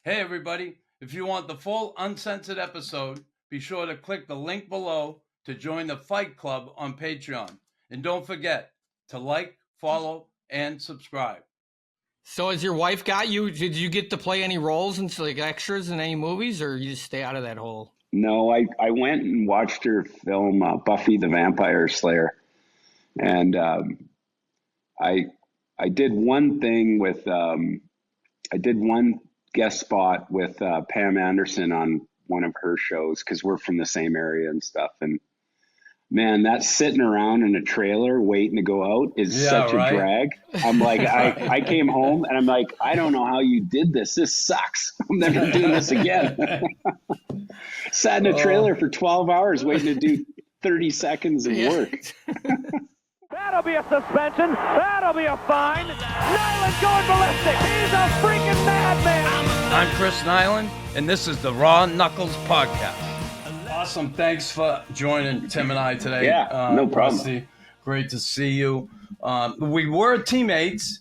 Hey, everybody. If you want the full uncensored episode, be sure to click the link below to join the Fight Club on Patreon. And don't forget to like, follow, and subscribe. So has your wife got you? Did you get to play any roles and like extras in any movies, or you just stay out of that hole? No, I went and watched her film Buffy the Vampire Slayer, and I did one thing with I did one guest spot with Pam Anderson on one of her shows because we're from the same area and stuff. And man, that's sitting around in a trailer waiting to go out is such a drag. I'm like, I came home and I'm like, I don't know how you did this. This sucks. I'm never doing this again. Sat in a trailer for 12 hours waiting to do 30 seconds of work. That'll be a suspension. That'll be a fine. Nyland going ballistic. He's a freaking madman. I'm Chris Nyland, and this is the Raw Knuckles Podcast. Awesome. Thanks for joining Tim and I today. Yeah, no problem. Rusty, great to see you. We were teammates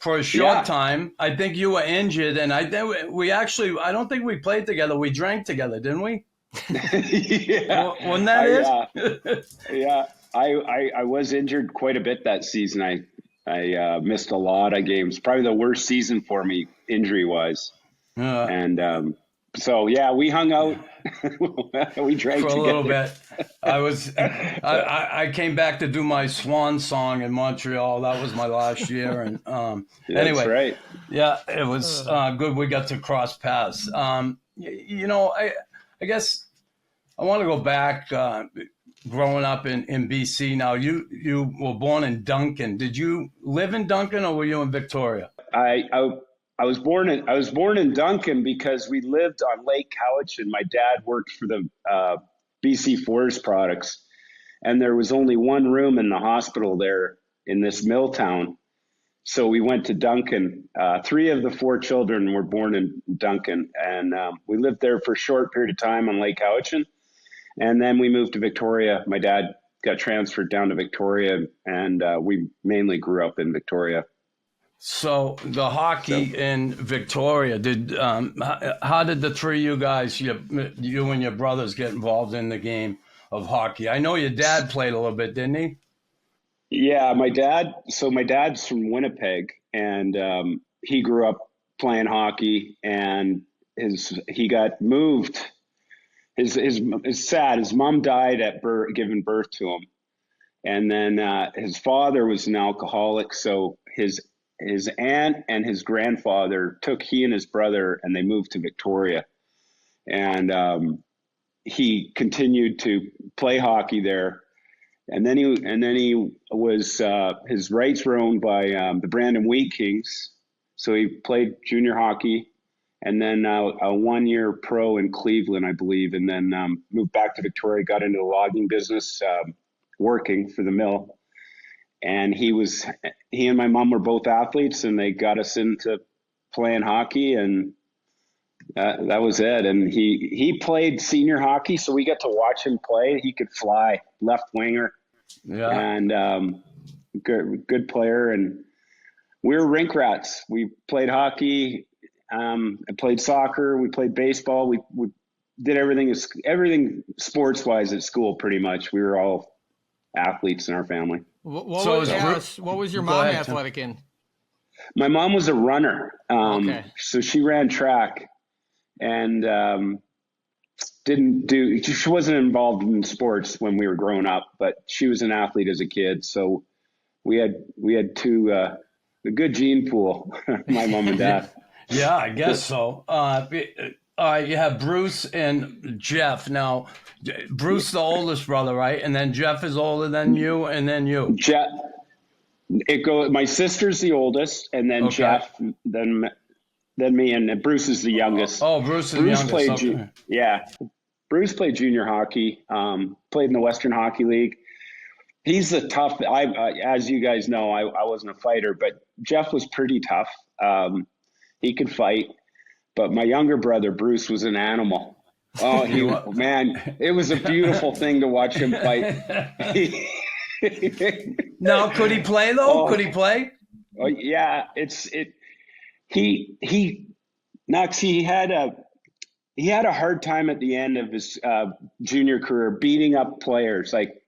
for a short time. I think you were injured, and I don't think we played together. We drank together, didn't we? Yeah. Wasn't that it? Yeah. I was injured quite a bit that season. I missed a lot of games. Probably the worst season for me injury wise. And so yeah, we hung out. We drank for a together. little bit. I came back to do my swan song in Montreal. That was my last year. And anyway, that's right. Yeah, it was good. We got to cross paths. I guess I want to go back. Growing up in BC. Now you were born in Duncan. Did you live in Duncan or were you in Victoria? I was born in Duncan because we lived on Lake Cowichan. My dad worked for the BC Forest Products, and there was only one room in the hospital there in this mill town. So we went to Duncan. 3 of the 4 children were born in Duncan, and we lived there for a short period of time on Lake Cowichan. And then we moved to Victoria. My dad got transferred down to Victoria, and we mainly grew up in Victoria. So the hockey in Victoria, how did the 3 of you guys, you and your brothers, get involved in the game of hockey? I know your dad played a little bit, didn't he? Yeah, my dad's from Winnipeg, and he grew up playing hockey, and he got moved. It's sad. His mom died at giving birth to him, and then his father was an alcoholic. So his aunt and his grandfather took he and his brother, and they moved to Victoria, and he continued to play hockey there. And then he was his rights were owned by the Brandon Wheat Kings, so he played junior hockey. And then a 1-year pro in Cleveland, I believe, and then moved back to Victoria, got into the logging business, working for the mill. And he and my mom were both athletes, and they got us into playing hockey, and that was it. And he played senior hockey, so we got to watch him play. He could fly, left winger, and good player. And we were rink rats. We played hockey. I played soccer. We played baseball. We did everything sports wise at school. Pretty much, we were all athletes in our family. What was your mom athletic in? My mom was a runner. Okay. So she ran track, and she wasn't involved in sports when we were growing up, but she was an athlete as a kid. So we had 2 a good gene pool. My mom and dad. Yeah, I guess so. You have Bruce and Jeff. Now, Bruce, the oldest brother, right? And then Jeff is older than you, and then you. Jeff. My sister's the oldest, and then Jeff, then me, and Bruce is the youngest. Oh, Bruce is the youngest. Bruce played junior hockey. Played in the Western Hockey League. He's a tough. As you guys know, I wasn't a fighter, but Jeff was pretty tough. He could fight, but my younger brother, Bruce, was an animal. Oh, man, it was a beautiful thing to watch him fight. Now, could he play though? Could he play? Oh, yeah, he Knox, he had a hard time at the end of his junior career beating up players, like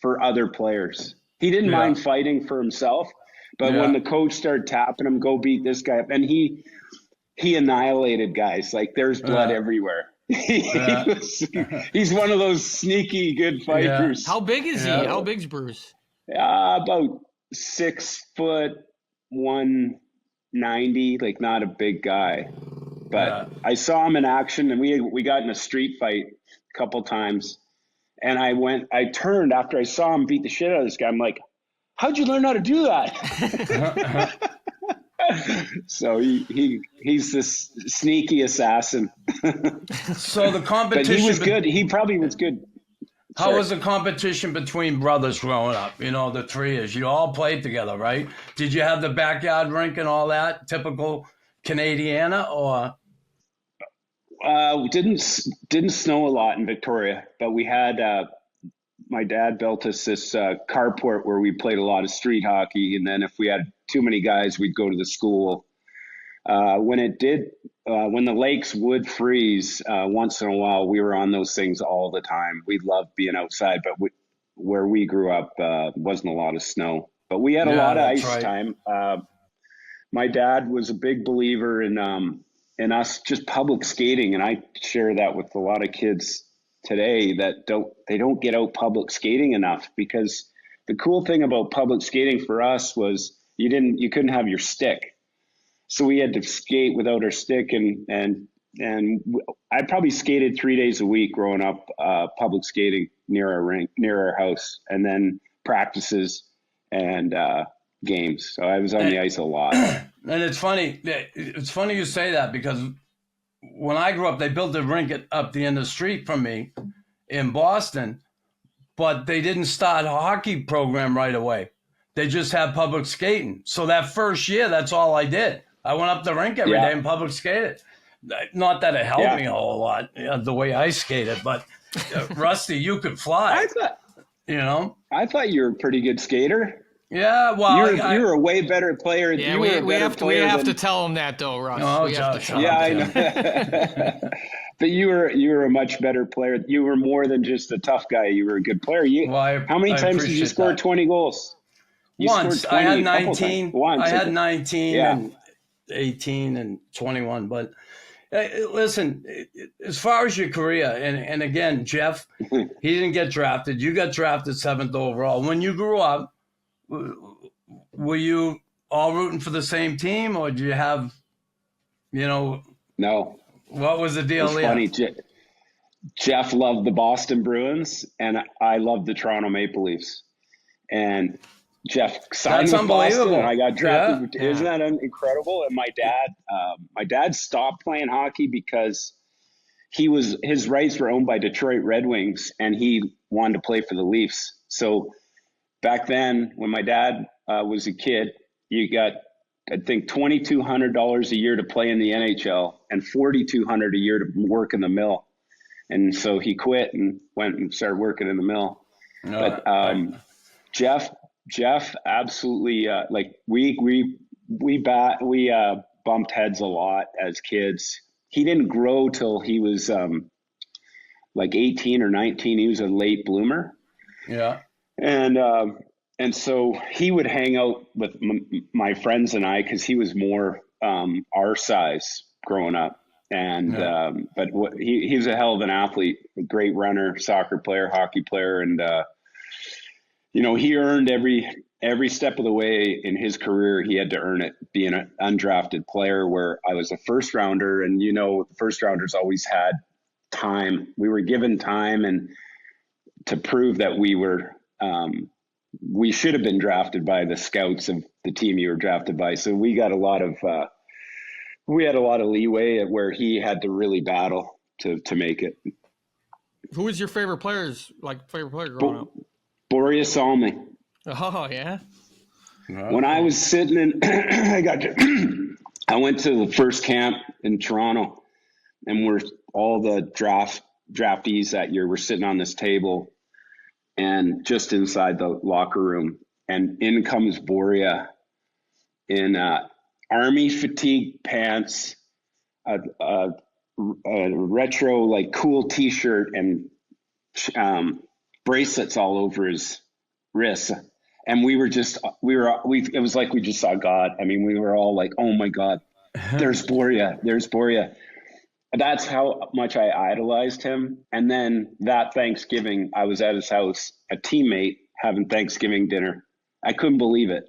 for other players. He didn't mind fighting for himself, but when the coach started tapping him, go beat this guy up, and he annihilated guys. Like there's blood everywhere. He's one of those sneaky good fighters. How big is he? How big's Bruce? About 6'1", 190", like not a big guy. But I saw him in action, and we got in a street fight a couple times. And I turned after I saw him beat the shit out of this guy. I'm like, how'd you learn how to do that? So he's this sneaky assassin. So the competition. But he was good. He probably was good. How was the competition between brothers growing up? You know, the three of you all played together, right? Did you have the backyard rink and all that? Typical Canadiana, or? Didn't snow a lot in Victoria, but we had my dad built us this carport where we played a lot of street hockey, and then if we had too many guys, we'd go to the school. When the lakes would freeze once in a while, we were on those things all the time. We loved being outside, but where we grew up wasn't a lot of snow, but we had a lot of ice time. My dad was a big believer in us just public skating, and I share that with a lot of kids today that don't get out public skating enough, because the cool thing about public skating for us was you couldn't have your stick, so we had to skate without our stick, and I probably skated 3 days a week growing up, public skating near our rink, near our house, and then practices and games. So I was on the ice a lot. And it's funny you say that, because when I grew up, they built a rink up the end of the street from me in Boston, but they didn't start a hockey program right away. They just had public skating. So that first year, that's all I did. I went up the rink every day and public skated. Not that it helped me a whole lot, the way I skated, but Rusty, you could fly. I thought you were a pretty good skater. Yeah, well, you're a way better player. Yeah, we have to tell him that though, Russ. Oh, I know. But you were a much better player. You were more than just a tough guy. You were a good player. How many times did you score 20 goals? Once. I had 19. Once. I had 19 and 18 and 21. But listen, as far as your career, and again, Jeff, he didn't get drafted. You got drafted 7th overall. When you grew up, were you all rooting for the same team, or did you have, No. What was the deal there? Funny. Jeff loved the Boston Bruins, and I loved the Toronto Maple Leafs. And Jeff signed with Boston, and I got drafted. Yeah. Isn't that incredible? And my dad stopped playing hockey because his rights were owned by Detroit Red Wings, and he wanted to play for the Leafs. So back then, when my dad was a kid, you got, I think, $2,200 a year to play in the NHL and $4,200 a year to work in the mill. And so he quit and went and started working in the mill. But Jeff absolutely we bumped heads a lot as kids. He didn't grow till he was 18 or 19. He was a late bloomer. Yeah. And so he would hang out with my friends and I, because he was more our size growing up. And but he was a hell of an athlete, a great runner, soccer player, hockey player, and he earned every step of the way in his career. He had to earn it, being an undrafted player, where I was a first rounder, and first rounders always had time. We were given time, and to prove that we should have been drafted by the scouts of the team you were drafted by. So we got a lot of leeway where he had to really battle to make it. Who was your favorite player growing up? Boreas Salmi. Oh yeah. When I was sitting in, I went to the first camp in Toronto, and we're all the draftees that year. We're sitting on this table, and just inside the locker room, and in comes Borea in army fatigue pants, a retro, like, cool T-shirt and bracelets all over his wrists. And it was like we just saw God. I mean, we were all like, oh my God, there's Borja. That's how much I idolized him. And then that Thanksgiving, I was at his house, a teammate having Thanksgiving dinner. I couldn't believe it.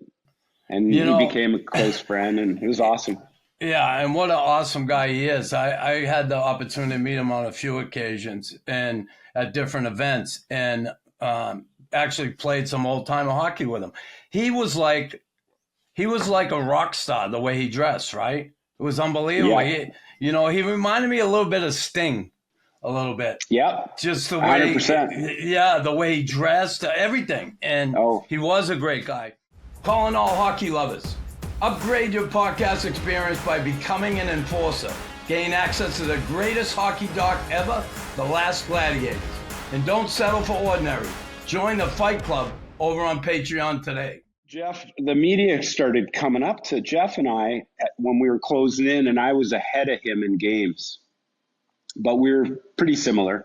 And he became a close friend, and it was awesome. Yeah, and what an awesome guy he is. I had the opportunity to meet him on a few occasions and at different events, and actually played some old-time hockey with him. He was like a rock star, the way he dressed, right? It was unbelievable. Yeah. He reminded me a little bit of Sting, a little bit. Yeah. Just the way, 100%. The way he dressed, everything. And he was a great guy. Calling all hockey lovers. Upgrade your podcast experience by becoming an enforcer. Gain access to the greatest hockey doc ever, The Last Gladiators. And don't settle for ordinary. Join the Fight Club over on Patreon today. Jeff, the media started coming up to Jeff and I when we were closing in, and I was ahead of him in games. But we were pretty similar.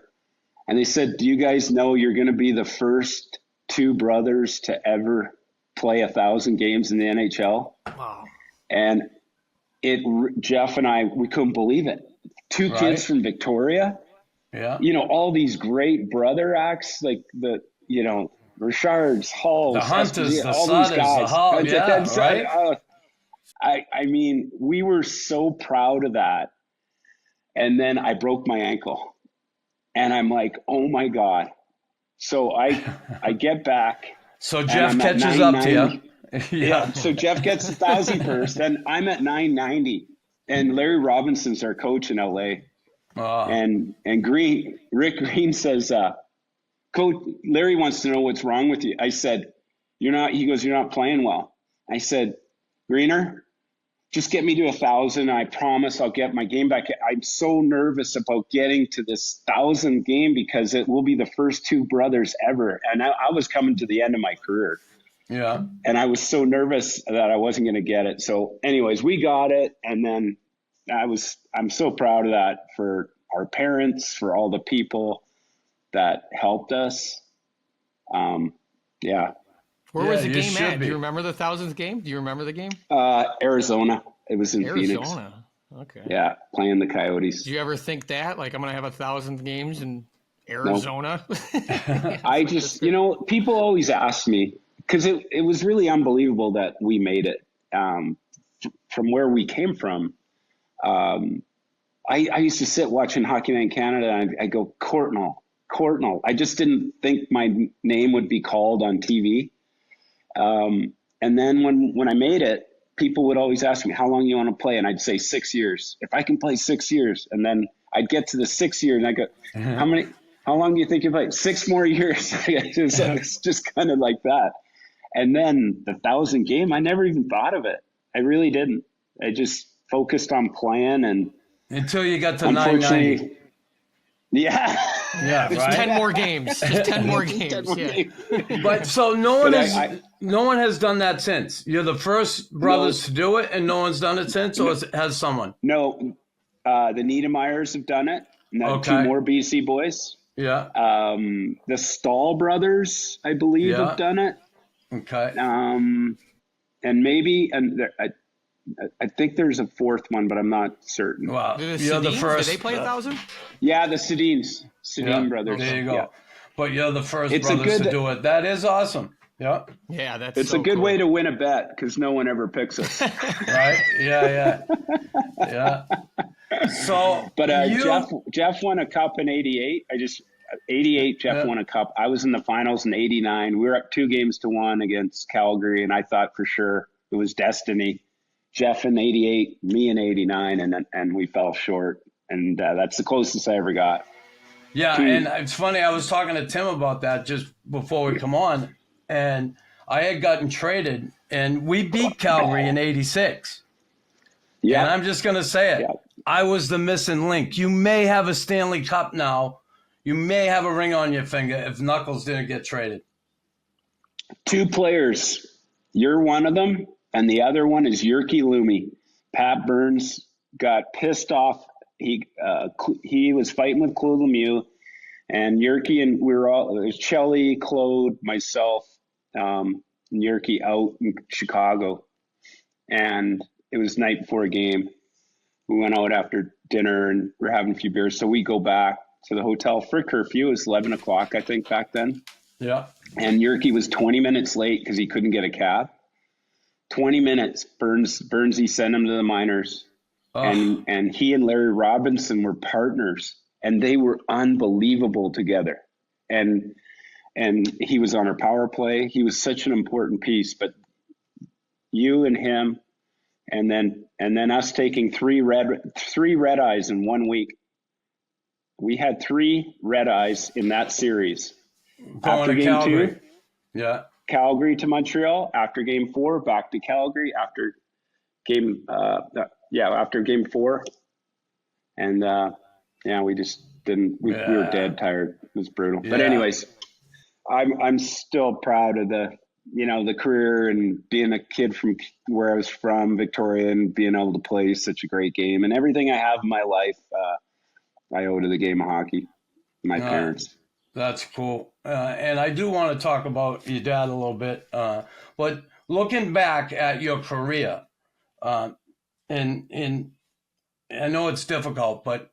And they said, do you guys know you're going to be the first two brothers to ever play 1,000 games in the NHL? Wow. And Jeff and I, we couldn't believe it. Two kids from Victoria. Yeah. All these great brother acts, like Richards, Halls, the Hunters, all the these guys. the Hall, yeah, right? I mean, we were so proud of that. And then I broke my ankle. And I'm like, oh my God. So I get back. So Jeff catches up to you. Yeah. So Jeff gets 1,000 first, and I'm at 990. And Larry Robinson's our coach in LA. And Rick Green says, Coach, Larry wants to know what's wrong with you. I said, he goes, you're not playing well. I said, Greener, just get me to 1,000. I promise I'll get my game back. I'm so nervous about getting to this 1,000 game because it will be the first two brothers ever. And I was coming to the end of my career. Yeah. And I was so nervous that I wasn't going to get it. So anyways, we got it. And then I'm so proud of that for our parents, for all the people that helped us. Yeah. Where was the game at? Do you remember the 1,000th game? Do you remember the game? Arizona. It was in Phoenix. Arizona. Okay. Yeah, playing the Coyotes. Do you ever think that? Like, I'm going to have 1,000 games in Arizona? Nope. I just, people always ask me, because it was really unbelievable that we made it from where we came from. I used to sit watching Hockey Night in Canada, and I go, Courtnall. I just didn't think my name would be called on TV. And then when I made it, people would always ask me, how long you want to play? And I'd say 6 years. If I can play 6 years. And then I'd get to the 6th year and I go, how long do you think you play? 6 more years. It's just kind of like that. And then the 1,000 game, I never even thought of it. I really didn't. I just focused on playing, and until you got to 990. Yeah. Yeah, right. 10 more games. Just 10 more games. But so no one has done that since. You're the first brothers to do it, and no one's done it since, or has someone? No, the Niedermeyers have done it. And 2 more BC boys. Yeah. The Stahl brothers, I believe, have done it. Okay. And maybe, I think there's a 4th one, but I'm not certain. Wow. You're the first. Did they play 1,000? Yeah, the Sedins brothers. There you go. Yeah. But you're the first brothers to do it. That is awesome. Yeah. Yeah, it's so a good cool. way to win a bet because no one ever picks us. Right? Yeah. So, but Jeff won a cup in '88. 88. Jeff won a cup. I was in the finals in '89. We were up 2-1 against Calgary, and I thought for sure it was destiny. Jeff in '88, me in '89, and we fell short. And that's the closest I ever got. Yeah, and it's funny. I was talking to Tim about that just before we come on, and I had gotten traded, and we beat Calgary in '86. Yeah, and I'm just gonna say it. Yeah. I was the missing link. You may have a Stanley Cup now. You may have a ring on your finger if Knuckles didn't get traded. 2 players. You're one of them, and the other one is Jyrki Lumi. Pat Burns got pissed off. He was fighting with Claude Lemieux, and Yerke, and we were all, it was Chelly, Claude, myself, and Yerke out in Chicago. And it was night before a game. We went out after dinner and we're having a few beers. So we go back to the hotel for curfew. It was 11 o'clock, I think, back then. Yeah. And Yerke was 20 minutes late because he couldn't get a cab. 20 minutes. Burnsy sent him to the minors. Oh. And he and Larry Robinson were partners. And they were unbelievable together. And he was on our power play. He was such an important piece. But you and him, and then us taking three red eyes in 1 week. We had 3 red eyes in that series. Going after to game Calgary. 2, yeah, Calgary to Montreal. After game 4, back to Calgary. After game 4, and we just didn't. We were dead tired. It was brutal. Yeah. But anyways, I'm still proud of the career and being a kid from where I was from, Victoria, and being able to play such a great game, and everything I have in my life, I owe to the game of hockey. My parents. That's cool. And I do want to talk about your dad a little bit. But looking back at your career, and I know it's difficult, but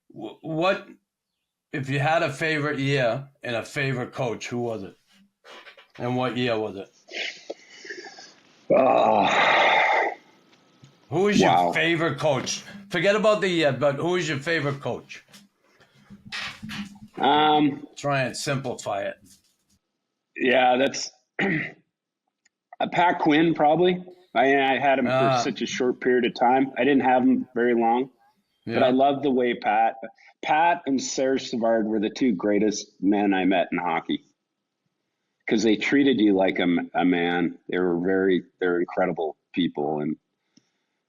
what if you had a favorite year and a favorite coach? Who was it? And what year was it? Who was your favorite coach? Forget about the year, but who is your favorite coach? Try and simplify it. Yeah, that's Pat Quinn, probably. I had him for such a short period of time. I didn't have him very long, but I loved the way Pat and Serge Savard were the 2 greatest men I met in hockey. Because they treated you like a man. They're incredible people. And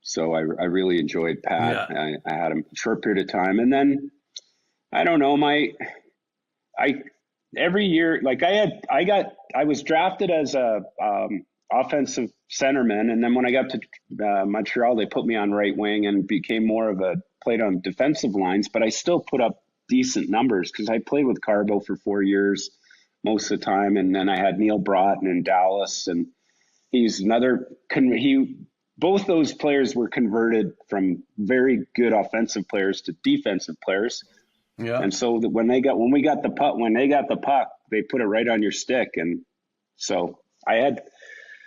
so I really enjoyed Pat. Yeah. I had him a short period of time. And then, I don't know, every year, like I was drafted as a offensive centerman. And then when I got to Montreal, they put me on right wing and became more of played on defensive lines, but I still put up decent numbers because I played with Carbo for 4 years. Most of the time, and then I had Neil Broughton in Dallas, and he's another. Both those players were converted from very good offensive players to defensive players. Yeah. And so when they got the puck, they put it right on your stick, and so I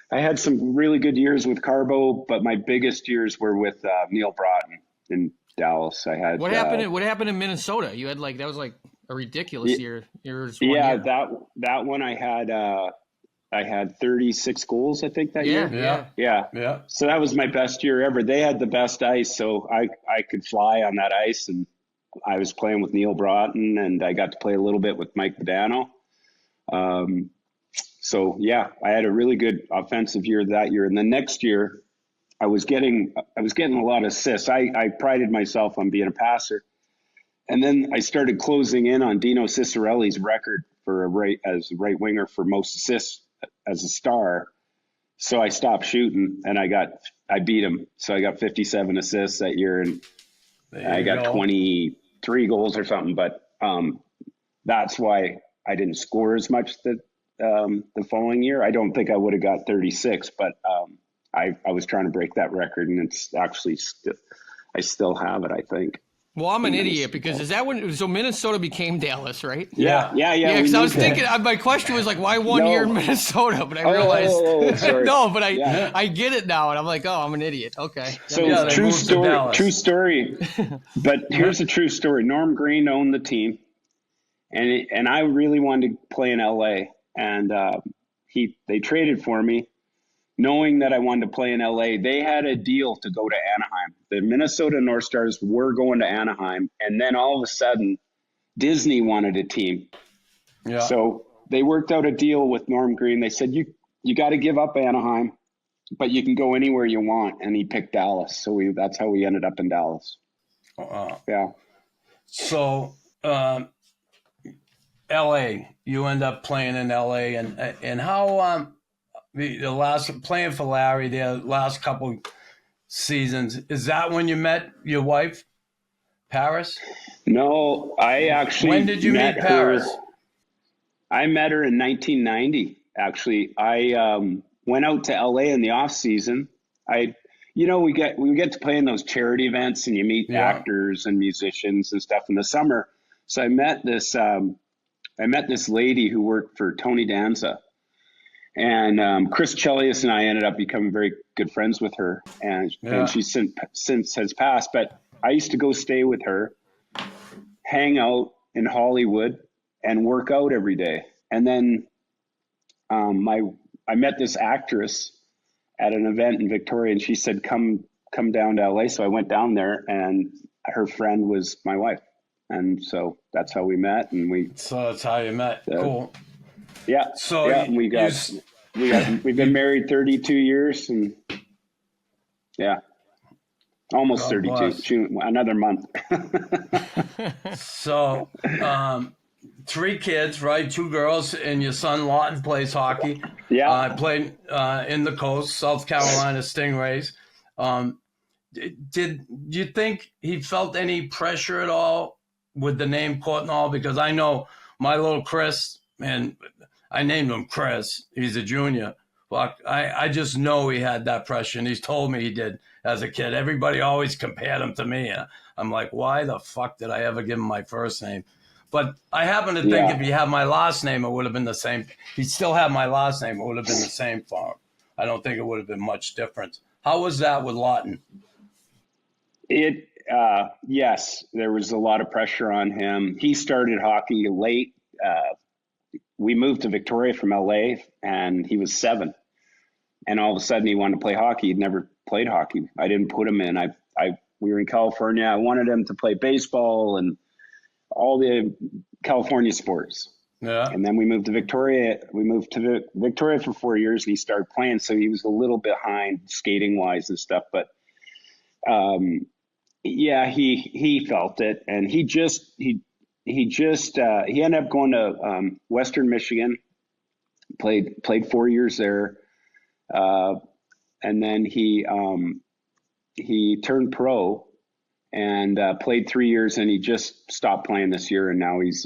had some really good years with Carbo, but my biggest years were with Neil Broughton in Dallas. I had what happened in Minnesota? You had that was like a ridiculous year. That one I had 36 goals, I think, that year. Yeah. So that was my best year ever. They had the best ice, so I could fly on that ice, and I was playing with Neil Broughton, and I got to play a little bit with Mike Badano. So yeah, I had a really good offensive year that year, and the next year I was getting a lot of assists. I prided myself on being a passer. And then I started closing in on Dino Ciccarelli's record as a right winger for most assists as a star. So I stopped shooting, and I beat him. So I got 57 assists that year, and I got 23 goals or something. But that's why I didn't score as much the following year. I don't think I would have got 36, but I was trying to break that record, and it's actually I still have it, I think. Well, I'm an idiot because is that when? So Minnesota became Dallas, right? Yeah. Because I was thinking, my question was why 1 year in Minnesota? But I realized sorry. no. But I get it now, and I'm like, I'm an idiot. Okay. So true story. But here's a true story. Norm Green owned the team, and I really wanted to play in LA, and they traded for me. Knowing that I wanted to play in LA, they had a deal to go to Anaheim. The Minnesota North Stars were going to Anaheim, and then all of a sudden, Disney wanted a team. Yeah. So they worked out a deal with Norm Green. They said, you got to give up Anaheim, but you can go anywhere you want. And he picked Dallas. So that's how we ended up in Dallas. Yeah. So LA, you end up playing in LA, and how the last playing for Larry, the last couple seasons. Is that when you met your wife, Paris? No, I actually When did you met meet her. Paris? I met her in 1990. Actually, I went out to LA in the off season. We get to play in those charity events, and you meet Yeah. actors and musicians and stuff in the summer. So I met this lady who worked for Tony Danza, and Chris Chelius and I ended up becoming very good friends with her, and Yeah. she since has passed. But I used to go stay with her, hang out in Hollywood, and work out every day. And then I met this actress at an event in Victoria, and she said, "Come down to LA." So I went down there, and her friend was my wife, and so that's how we met. And So that's how you met. Cool. yeah, So yeah, we've been married 32 years, and yeah, almost God 32. bless. Another month. So, 3 kids, right? 2 girls, and your son Lawton plays hockey. Yeah. I played in the coast, South Carolina Stingrays. Did you think he felt any pressure at all with the name Courtnall? Because I know my little Chris, and I named him Chris. He's a junior. Well, I just know he had that pressure, and he's told me he did as a kid. Everybody always compared him to me. I'm like, why the fuck did I ever give him my first name? But I happen to think if he had my last name, it would have been the same. He'd still have my last name. It would have been the same for him. I don't think it would have been much difference. How was that with Lawton? Yes, there was a lot of pressure on him. He started hockey late. We moved to Victoria from LA, and he was 7. And all of a sudden, he wanted to play hockey. He'd never played hockey. I didn't put him in. We were in California. I wanted him to play baseball and all the California sports. Yeah. And then we moved to Victoria. We moved to Victoria for 4 years, and he started playing. So he was a little behind skating wise and stuff. But yeah, he felt it, and he ended up going to Western Michigan. Played 4 years there, and then he turned pro and played 3 years, and he just stopped playing this year, and now he's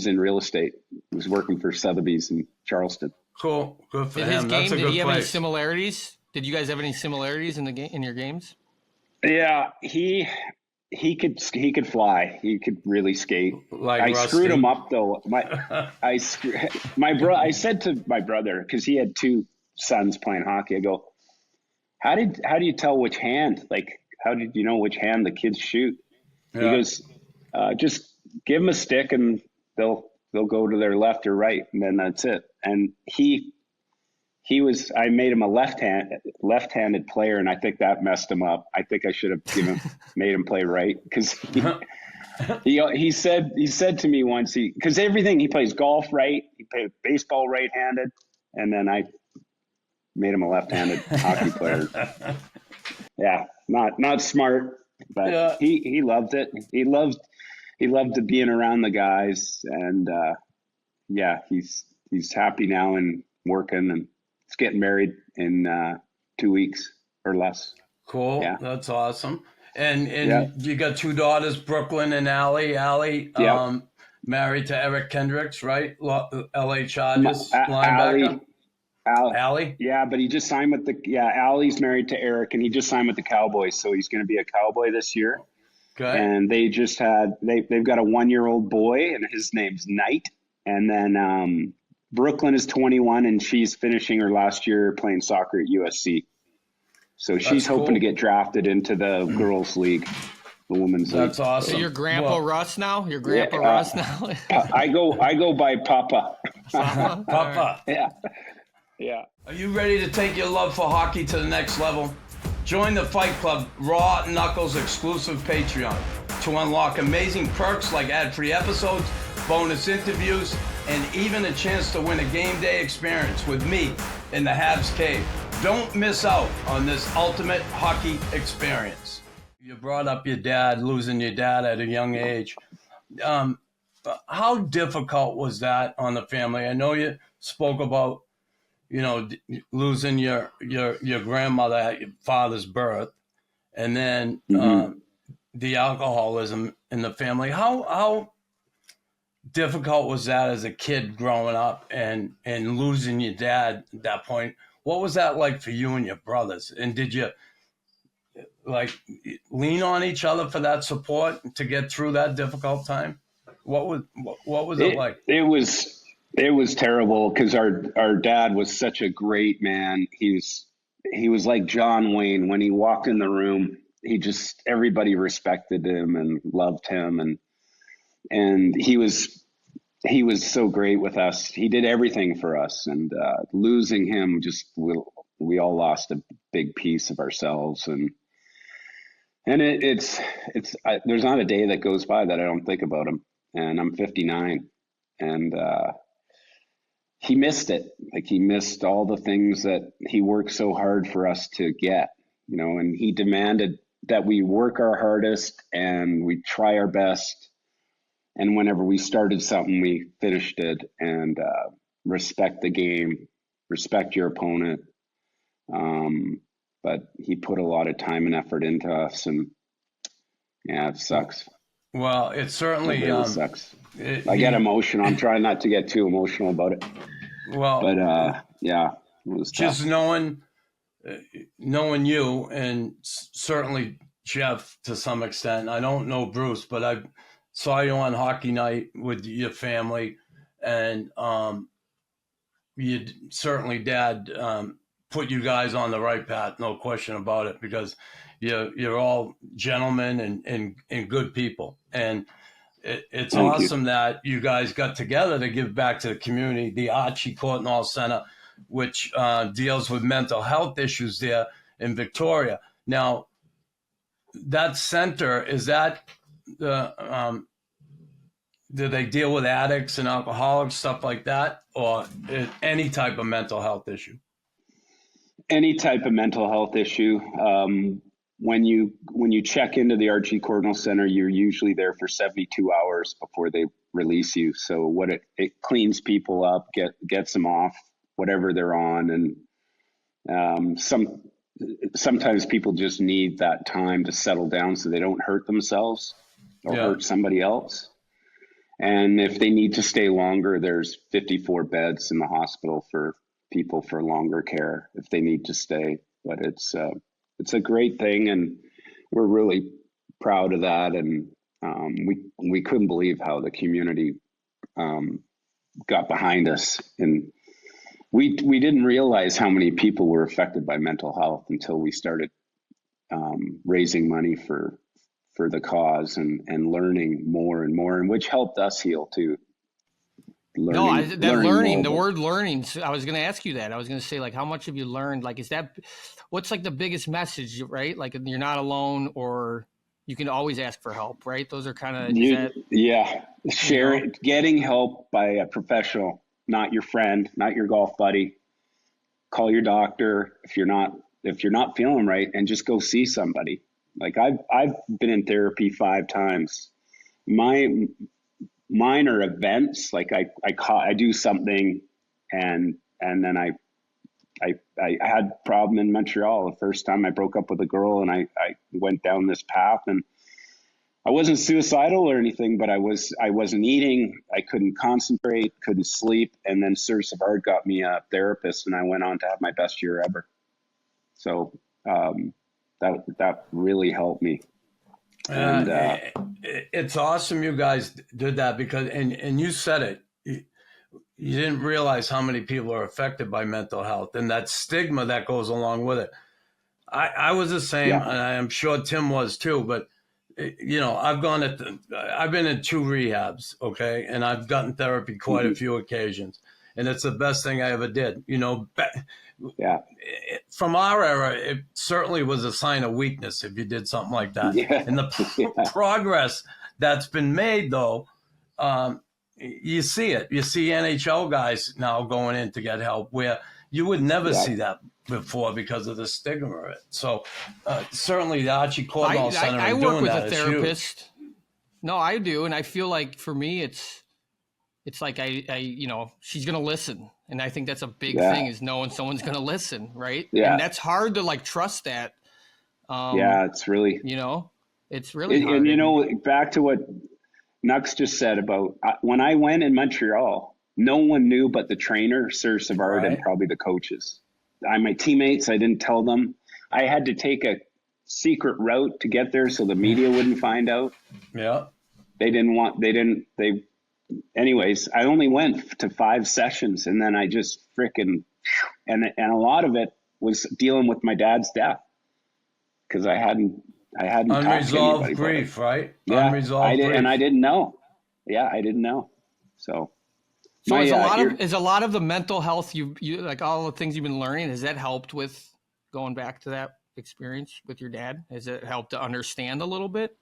in real estate. He's working for Sotheby's in Charleston. Cool, good for Did him. his game? That's a Did good he have any place. similarities? Did you guys have any similarities in the game in your games? Yeah, he could fly. He could really skate. Like I Rusty. screwed him up though. I said to my brother, because he had 2 sons playing hockey. I go, how do you tell which hand? Like, how did you know which hand the kids shoot? Yeah. He goes, just give them a stick and they'll go to their left or right, and then that's it. And I made him a left-handed player, and I think that messed him up. I think I should have made him play right, because he said to me once, because everything, he plays golf right, he plays baseball right-handed, and then I made him a left-handed hockey player. Yeah, not smart, but Yeah. he loved it. He loved being around the guys, and yeah, he's happy now and working, and he's getting married in 2 weeks or less. Cool. Yeah. That's awesome. And Yeah. you got 2 daughters, Brooklyn and Allie. Allie, Yeah. married to Eric Kendricks, right? LA Chargers linebacker. Allie? Yeah, but he just signed with Allie's married to Eric, and he just signed with the Cowboys, so he's going to be a Cowboy this year. Okay. And they've got a 1-year-old boy, and his name's Knight. And then Brooklyn is 21, and she's finishing her last year playing soccer at USC. So she's hoping to get drafted into the girls' league, the women's league. That's awesome. So you're Grandpa Russ now? You're Grandpa Yeah, Russ now? I go by Papa. Papa. Yeah. Are you ready to take your love for hockey to the next level? Join the Fight Club Raw Knuckles exclusive Patreon to unlock amazing perks like ad-free episodes, bonus interviews, and even a chance to win a game day experience with me in the Habs Cave. Don't miss out on this ultimate hockey experience. You brought up your dad, losing your dad at a young age. How difficult was that on the family? I know you spoke about losing your grandmother at your father's birth, and then the alcoholism in the family. How difficult was that as a kid growing up and losing your dad at that point? What was that like for you and your brothers? And did you like lean on each other for that support to get through that difficult time? What was it like? It was terrible because our dad was such a great man. He was like John Wayne. When he walked in the room, everybody respected him and loved him, and he was so great with us. He did everything for us, and losing him, we all lost a big piece of ourselves, and there's not a day that goes by that I don't think about him. And I'm 59, and he missed it. Like, he missed all the things that he worked so hard for us to get, and he demanded that we work our hardest and we try our best. And whenever we started something, we finished it, and respect the game, respect your opponent. But he put a lot of time and effort into us, and yeah, it sucks. Well, it certainly sucks. I get emotional. I'm trying not to get too emotional about it. Well, but yeah, it was just tough. knowing you, and certainly Jeff to some extent. I don't know Bruce, but I saw you on hockey night with your family, and you certainly, Dad, put you guys on the right path, no question about it, because you're all gentlemen and good people, and it's Thank awesome you. that you guys got together to give back to the community. The Russ Courtnall Center, which deals with mental health issues there in Victoria. Now, that center, is that the do they deal with addicts and alcoholics, stuff like that, or any type of mental health issue? Any type of mental health issue. When you check into the Russ Courtnall Center, you're usually there for 72 hours before they release you. So what it cleans people up, gets them off whatever they're on, and sometimes people just need that time to settle down so they don't hurt themselves or hurt somebody else. And if they need to stay longer, there's 54 beds in the hospital for people for longer care if they need to stay. But it's a great thing, and we're really proud of that. And we couldn't believe how the community got behind us. And we didn't realize how many people were affected by mental health until we started raising money for the cause and learning more and more, and which helped us heal too. Learning, the word learning. So I was going to ask you that. I was going to say, like, how much have you learned? Like, what's like the biggest message, right? Like, you're not alone, or you can always ask for help, right? Those are kind of, sharing, getting help by a professional, not your friend, not your golf buddy. Call your doctor if you're not feeling right, and just go see somebody. Like, I've been in therapy 5 times. Mine are events. Like, I do something, and then I had a problem in Montreal the first time I broke up with a girl, and I went down this path, and I wasn't suicidal or anything, but I wasn't eating. I couldn't concentrate, couldn't sleep. And then Sir Savard got me a therapist, and I went on to have my best year ever. So, that really helped me. And it's awesome you guys did that, because and you said it, you didn't realize how many people are affected by mental health and that stigma that goes along with it. I was the same, and I'm sure Tim was too, but I've been in 2 rehabs, okay, and I've gotten therapy quite a few occasions, and it's the best thing I ever did. From our era, it certainly was a sign of weakness if you did something like that. And the progress that's been made, though, you see it. You see NHL guys now going in to get help where you would never see that before because of the stigma of it. So certainly the Russ Courtnall Center. I work with a therapist. No, I do, and I feel like for me, it's it's like she's going to listen. And I think that's a big thing, is knowing someone's going to listen. Right. Yeah. And that's hard to like trust that. It's really, it's really hard. And back to what Nux just said about when I went in Montreal, no one knew but the trainer, Sir Savard, and probably the coaches. My teammates, I didn't tell them. I had to take a secret route to get there so the media wouldn't find out. Yeah. Anyways, I only went to 5 sessions, and then I just and a lot of it was dealing with my dad's death, because I hadn't unresolved grief, right? Yeah, unresolved grief. And I didn't know. Yeah, I didn't know. So is a lot of the mental health you like, all the things you've been learning, has that helped with going back to that experience with your dad? Has it helped to understand a little bit?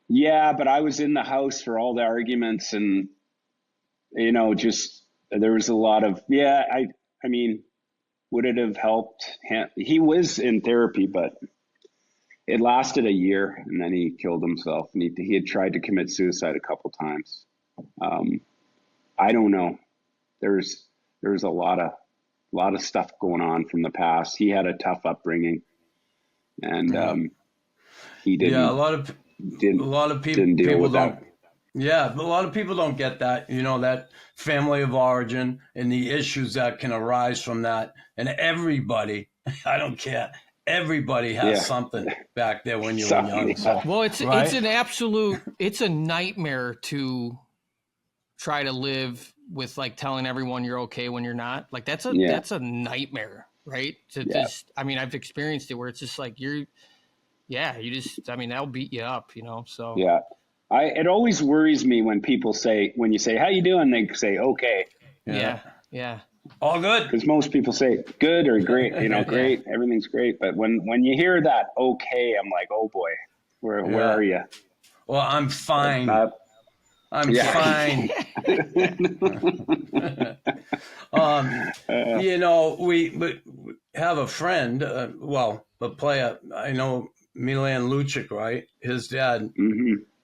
Yeah, but I was in the house for all the arguments, and just there was a lot of I mean, would it have helped him? He was in therapy, but it lasted a year, and then he killed himself, and he had tried to commit suicide a couple times. I don't know. There's a lot of stuff going on from the past. He had a tough upbringing, and he didn't. Yeah, a lot of people don't. Yeah, but a lot of people don't get that, that family of origin and the issues that can arise from that. And everybody, I don't care, everybody has something back there when you were young. So, well, it's a nightmare to try to live with like telling everyone you're okay when you're not. Like that's a nightmare, right? I've experienced it where it's just like that'll beat you up, so. Yeah. It always worries me when people when you say, how you doing? They say, okay. Yeah. All good. Because most people say good or great, great, everything's great. But when you hear that, okay, I'm like, oh boy, where are you? Well, I'm fine. I'm fine. We have a friend, a player, I know, Milan Lucic, right? His dad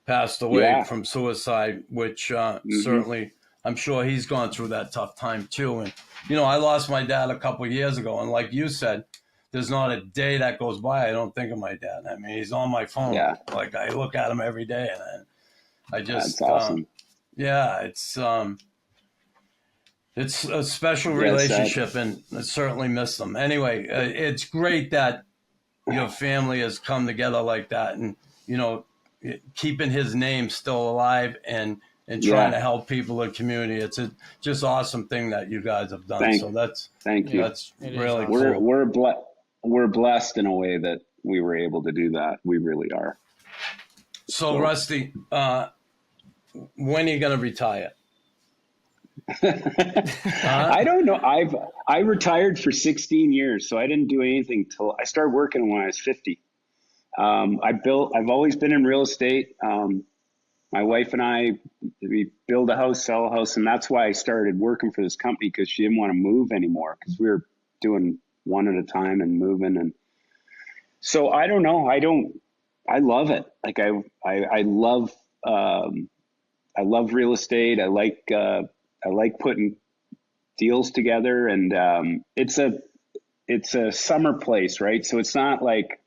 passed away from suicide, which certainly, I'm sure he's gone through that tough time too. And, I lost my dad a couple of years ago. And like you said, there's not a day that goes by I don't think of my dad. I mean, he's on my phone. Yeah. Like I look at him every day, and I just, that's awesome. It's a special relationship, and I certainly miss them. Anyway, it's great that your family has come together like that, and keeping his name still alive and trying to help people in the community. It's a just awesome thing that you guys have done. Thank you. That's really cool. We're blessed in a way that we were able to do that. We really are. So Rusty, when are you going to retire? I don't know. I retired for 16 years, so I didn't do anything till I started working when I was 50. I've always been in real estate. My wife and I, we build a house, sell a house, and that's why I started working for this company, because she didn't want to move anymore, because we were doing one at a time and moving. And so I don't know. I love it. Like I love real estate. I like putting deals together, and it's a summer place, right? So it's not like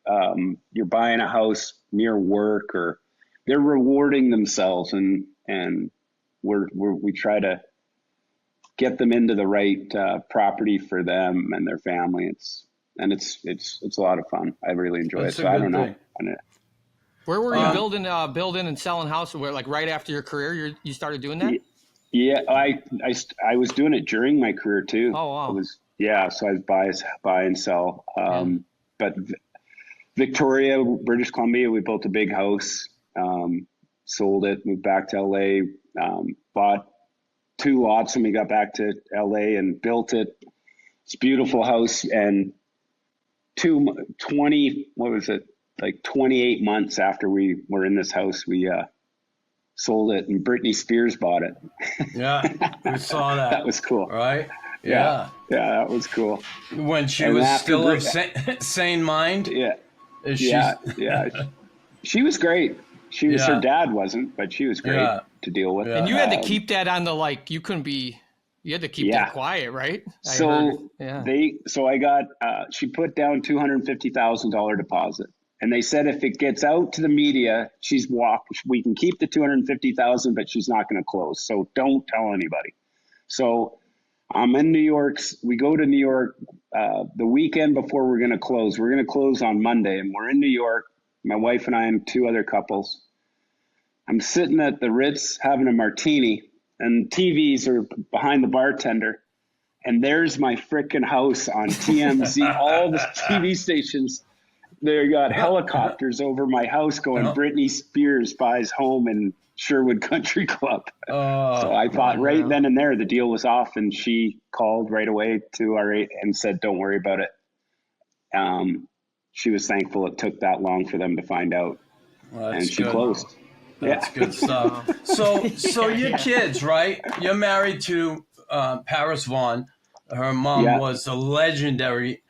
you're buying a house near work, or they're rewarding themselves, and we try to get them into the right property for them and their family. It's a lot of fun. I really enjoy it. So I don't know. Where were you building and selling houses? Where, like, right after your career, you started doing that? Yeah, I was doing it during my career too. Oh wow. So I was buy and sell. But Victoria, British Columbia, we built a big house, sold it, moved back to LA, bought 2 lots, and we got back to LA and built it. It's a beautiful house, and 28 months after we were in this house, we sold it, and Britney Spears bought it. Yeah, we saw that. That was cool. Right? Yeah, that was cool. When she was still of sane mind? Yeah. Yeah. She was great. Her dad wasn't, but she was great. to deal with. Yeah. And you had to keep that on the, you couldn't be, you had to keep that quiet, right? So I got, she put down $250,000 deposit. And they said if it gets out to the media, we can keep the $250,000, but she's not going to close. So don't tell anybody. So I'm in New York. We go to New York the weekend before we're going to close. We're going to close on Monday, and we're in New York, my wife and I and two other couples. I'm sitting at the Ritz having a martini, and TVs are behind the bartender. And there's my frickin' house on TMZ, all the TV stations. They got helicopters over my house going, Britney Spears buys home in Sherwood Country Club. So I thought right then and there the deal was off, and she called right away to our and said, don't worry about it. She was thankful it took that long for them to find out. Well, and she good. closed. That's good stuff. So your kids, right? You're married to Paris Vaughn. Her mom was a legendary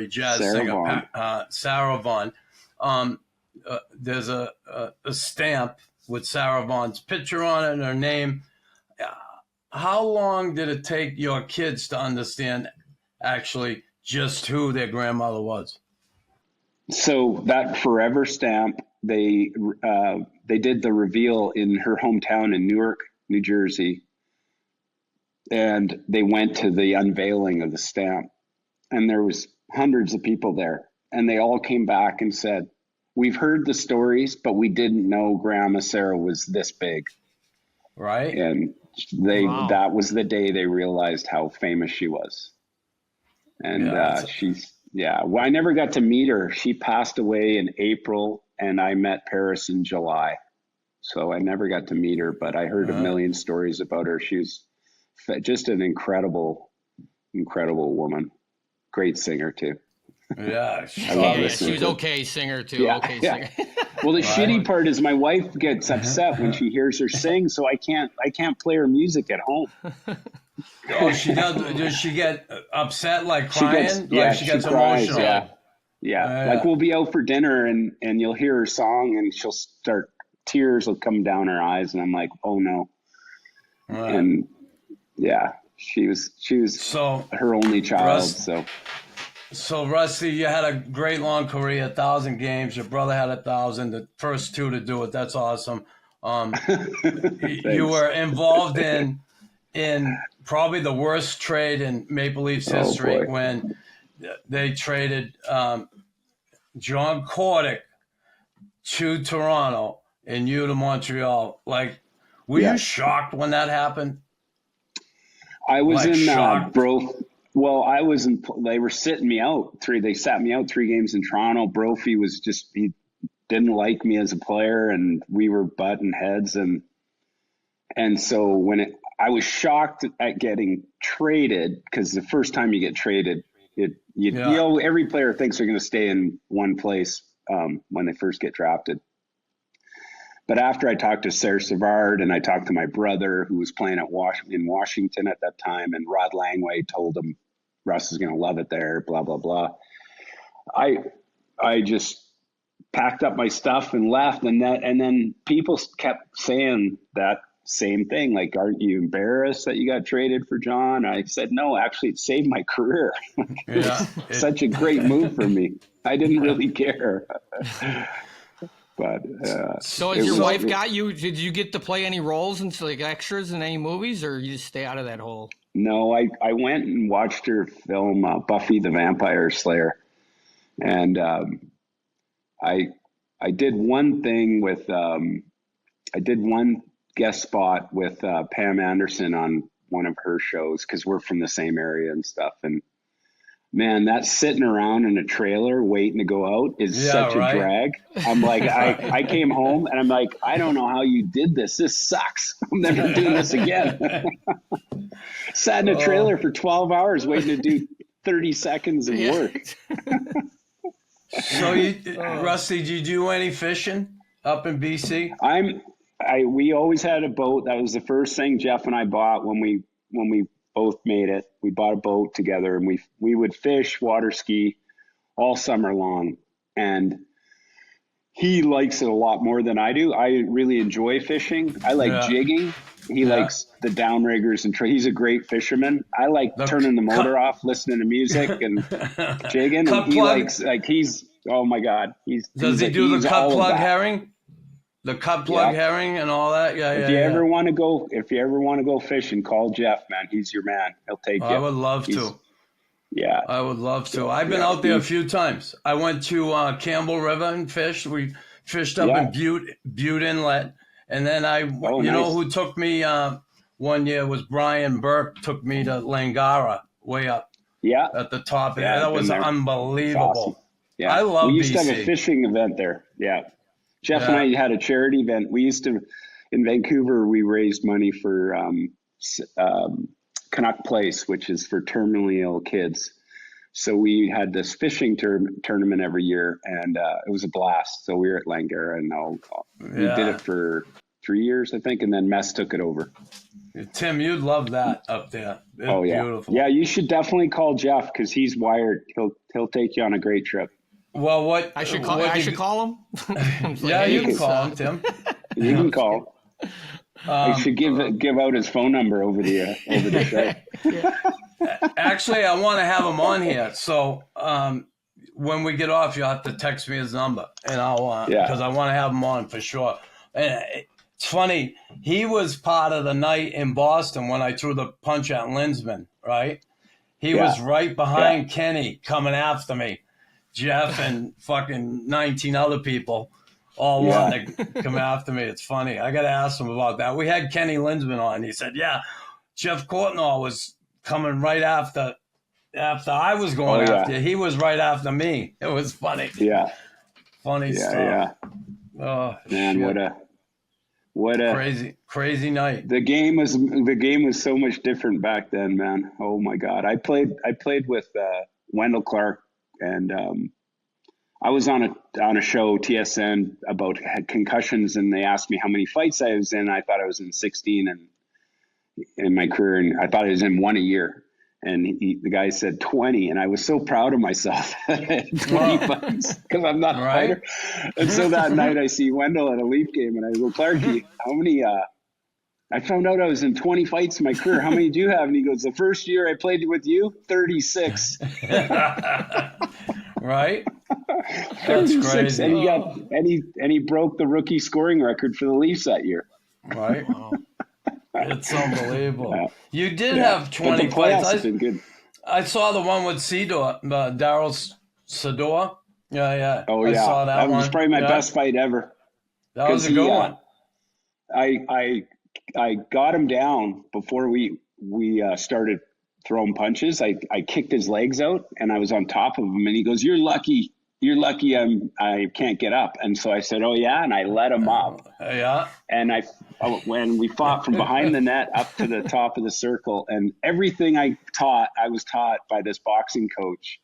jazz singer, Sarah Vaughan. There's a stamp with Sarah Vaughan's picture on it and her name. How long did it take your kids to understand actually just who their grandmother was? So that forever stamp, they did the reveal in her hometown in Newark, New Jersey. And they went to the unveiling of the stamp, and there was hundreds of people there, and they all came back and said, we've heard the stories, but we didn't know Grandma Sarah was this big. Right. And that was the day they realized how famous she was. And well, I never got to meet her. She passed away in April, and I met Paris in July. So I never got to meet her, but I heard a million stories about her. She was just an incredible woman. Great singer too. Yeah, she was okay singer too. Yeah, okay yeah. singer. Well, the shitty part is my wife gets upset when she hears her sing, so I can't play her music at home. Oh, she does. Does she get upset, like crying? She gets cries, emotional. Yeah. Like we'll be out for dinner and you'll hear her song and she'll start, tears will come down her eyes, and I'm like, oh no. And she was her only child. So Rusty, you had a great long career, 1,000 games. Your brother had 1,000. The first two to do it. That's awesome. You were involved in probably the worst trade in Maple Leafs history when they traded John Cordick to Toronto and you to Montreal. Like, were you shocked when that happened? I was I was in, they were sitting me out they sat me out 3 games in Toronto. Brophy was he didn't like me as a player, and we were butting heads. And so I was shocked at getting traded, because the first time you get traded, every player thinks they're going to stay in one place when they first get drafted. But after I talked to Sarah Savard and I talked to my brother, who was playing in Washington at that time, and Rod Langway told him Russ is going to love it there, blah, blah, blah. I just packed up my stuff and left. And then people kept saying that same thing. Like, aren't you embarrassed that you got traded for John? I said, no, actually it saved my career. Such a great move for me. I didn't really care. But so has your wife got you? Did you get to play any roles and like extras in any movies, or you just stay out of that hole? No, I went and watched her film Buffy the Vampire Slayer, and I did one thing with I did one guest spot with Pam Anderson on one of her shows, because we're from the same area and stuff. And man, that sitting around in a trailer waiting to go out is such a drag. I'm like, I came home and I'm like, I don't know how you did this. This sucks. I'm never doing this again. Sat in a trailer for 12 hours waiting to do 30 seconds of work. So, Rusty, did you do any fishing up in BC? We always had a boat. That was the first thing Jeff and I bought when we both made it. We bought a boat together, and we would fish, water ski all summer long. And he likes it a lot more than I do. I really enjoy fishing. I like jigging. He likes the downriggers and he's a great fisherman. I like turning the motor off, listening to music and jigging. And he likes oh my God. Does he do the cut plug herring? The cut plug herring and all that? If you ever want to go fishing, call Jeff, man. He's your man. He'll take you. I would love to. Yeah. I would love to. I've been out there a few times. I went to Campbell River and fished. We fished up in Butte Inlet. And then you know who took me one year was Brian Burke, took me to Langara, way up at the top. Yeah, that was unbelievable. Awesome. Yeah. I love BC. We used to have a fishing event there. Yeah. Jeff and I had a charity event. We used to, in Vancouver, we raised money for Canuck Place, which is for terminally ill kids. So we had this fishing tournament every year, and it was a blast. So we were at Langara, and we did it for 3 years, I think, and then Mess took it over. Tim, you'd love that up there. It's beautiful. Yeah, you should definitely call Jeff because he's wired. He'll take you on a great trip. Well, I should call him. Yeah, you can call him, Tim. You can call. I should give out his phone number over the show. Actually, I want to have him on here. So when we get off, you'll have to text me his number, and I'll because I want to have him on for sure. And it's funny, he was part of the night in Boston when I threw the punch at Linsman. Right, he was right behind Kenny coming after me. Jeff and fucking 19 other people all want to come after me. It's funny. I got to ask him about that. We had Kenny Linsman on. He said, Jeff Courtnall was coming right after I was going after you. He was right after me. It was funny. Yeah. Funny stuff. Yeah. Oh, man, shit. What a crazy night. The game was so much different back then, man. Oh my God. I played with Wendell Clark. And I was on a show, TSN, about concussions, and they asked me how many fights I was in. I thought I was in 16 and in my career, and I thought I was in one a year. And the guy said 20, and I was so proud of myself. 20 fights because I'm not a fighter. And so that night I see Wendell at a Leaf game, and I go, Clarky, how many? I found out I was in 20 fights in my career. How many do you have? And he goes, the first year I played with you, 36. Right? That's crazy. And he broke the rookie scoring record for the Leafs that year. Right. Wow. It's unbelievable. Yeah. You did have 20 fights. Been good. I saw the one with Sador, Daryl Sador. Yeah. Oh, yeah. I saw that one. That was probably my best fight ever. That was a good one. I got him down before we started throwing punches. I kicked his legs out and I was on top of him, and he goes, You're lucky I can't get up. And so I said, oh yeah. And I let him up. Yeah. And when we fought from behind the net up to the top of the circle, and everything I was taught by this boxing coach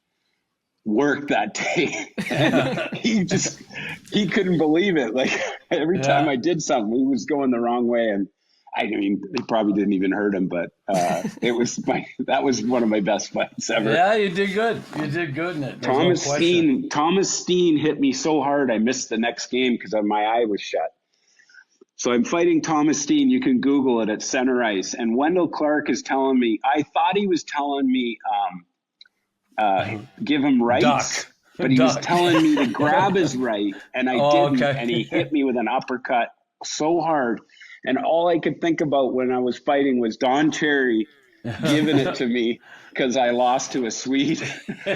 worked that day. And he couldn't believe it. Like every time I did something, he was going the wrong way. And I mean, it probably didn't even hurt him, but that was one of my best fights ever. Yeah, you did good. You did good in it. Thomas Steen hit me so hard I missed the next game because my eye was shut. So I'm fighting Thomas Steen. You can Google it at center ice. And Wendell Clark is telling me, I thought he was telling me, give him rights, but he was telling me to grab his right, and I didn't. Okay. And he hit me with an uppercut so hard. And all I could think about when I was fighting was Don Cherry giving it to me because I lost to a Swede.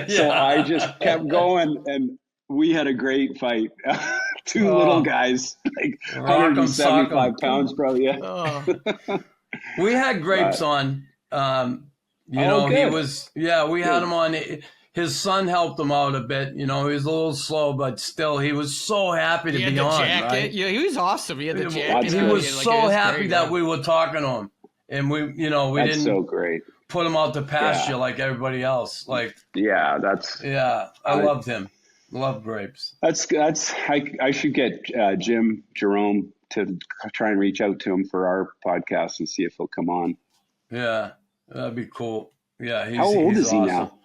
So I just kept going, and we had a great fight. Two little guys, like 175 pounds, probably. Yeah. We had Grapes on. He was. Yeah, we had him on. His son helped him out a bit. You know, he was a little slow, but still, he was so happy to be on. Right? Yeah, he was awesome. He had the jacket. He was so happy that we were talking to him, and we didn't so great. Put him out to pasture like everybody else. Like, I loved him. Love Grapes. I should get Jim Jerome to try and reach out to him for our podcast and see if he'll come on. Yeah, that'd be cool. Yeah, how old is he awesome. now?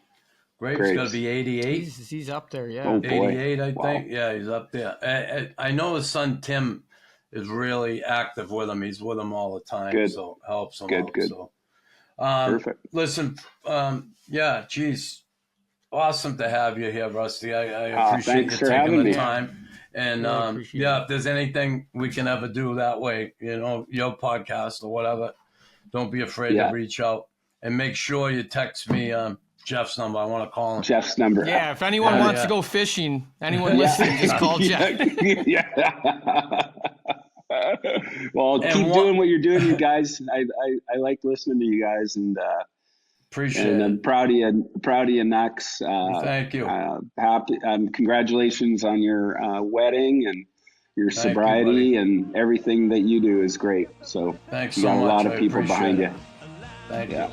Graves got to be 88. He's up there, yeah. Oh, boy. 88, I Wow. think. Yeah, he's up there. I know his son Tim is really active with him. He's with him all the time, Good. so helps him Good, out. good. So, Perfect. listen, yeah, geez, awesome to have you here, Rusty. I appreciate you taking the time. And yeah, if there's anything we can ever do that way, your podcast or whatever, don't be afraid to reach out and make sure you text me Jeff's number. I want to call him. Jeff's number. Yeah, if anyone wants to go fishing, anyone listening, just call Jeff. Well, keep doing what you're doing, you guys. I like listening to you guys, and appreciate it. And I'm proud of you, Knox. Thank you. Happy. Congratulations on your wedding and your sobriety, and everything that you do is great. So thanks you so got much. a lot of people behind you. Thank you.